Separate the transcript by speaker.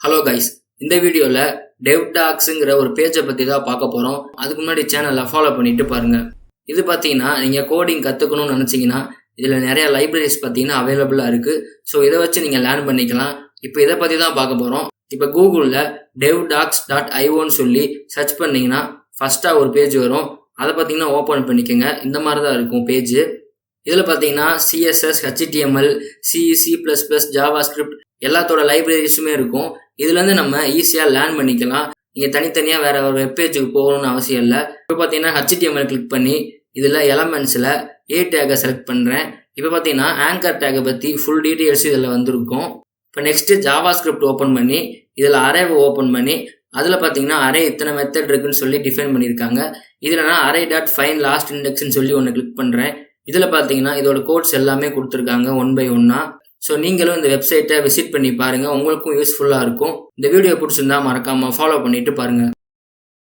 Speaker 1: Hello guys, இந்த வீடியோவில் டெவ்டாக்ஸுங்கிற ஒரு பேஜை பற்றி தான் பார்க்க போகிறோம். அதுக்கு முன்னாடி சேனலை ஃபாலோ பண்ணிட்டு பாருங்க. இது பார்த்தீங்கன்னா நீங்கள் கோடிங் கற்றுக்கணும்னு நினச்சிங்கன்னா இதில் நிறைய லைப்ரரிஸ் பார்த்தீங்கன்னா அவைலபிளாக இருக்குது. ஸோ இதை வச்சு நீங்கள் லேர்ன் பண்ணிக்கலாம். இப்போ இதை பற்றி தான் பார்க்க போகிறோம். இப்போ கூகுளில் devdocs.ioன்னு சொல்லி சர்ச் பண்ணிங்கன்னா ஃபஸ்ட்டாக ஒரு பேஜ் வரும். அதை பார்த்தீங்கன்னா ஓப்பன் பண்ணிக்கோங்க. இந்த மாதிரி தான் இருக்கும் பேஜ். இதில் பார்த்தீங்கன்னா CSS, HTML, C, C++, JavaScript எல்லாத்தோட லைப்ரரிஸுமே இருக்கும். இதுலேருந்து நம்ம ஈஸியாக லேர்ன் பண்ணிக்கலாம். நீங்கள் தனித்தனியாக வேறு ஒரு வெப்பேஜுக்கு போகணும்னு அவசியம் இல்லை. இப்போ பார்த்தீங்கன்னா HTML கிளிக் பண்ணி இதில் எலமெண்ட்ஸில் A டேகை செலக்ட் பண்ணுறேன். இப்போ பார்த்தீங்கன்னா ஆங்கர் டேகை பற்றி ஃபுல் டீட்டெயில்ஸ் இதில் வந்திருக்கும். இப்போ நெக்ஸ்ட்டு JavaScript ஓப்பன் பண்ணி இதில் அரேவை ஓப்பன் பண்ணி அதில் பார்த்தீங்கன்னா அரே இத்தனை மெத்தட் இருக்குன்னு சொல்லி டிஃபைன் பண்ணியிருக்காங்க. இதில் நான் array.find last indexன்னு சொல்லி ஒன்று கிளிக் பண்ணுறேன். இதில் பார்த்தீங்கன்னா இதோட கோட்ஸ் எல்லாமே கொடுத்துருக்காங்க 1 by 1. ஸோ நீங்களும் இந்த வெப்சைட்டை விசிட் பண்ணி பாருங்கள். உங்களுக்கும் யூஸ்ஃபுல்லாக இருக்கும். இந்த வீடியோ பிடிச்சிருந்தா மறக்காமல் ஃபாலோ பண்ணிட்டு பாருங்கள்.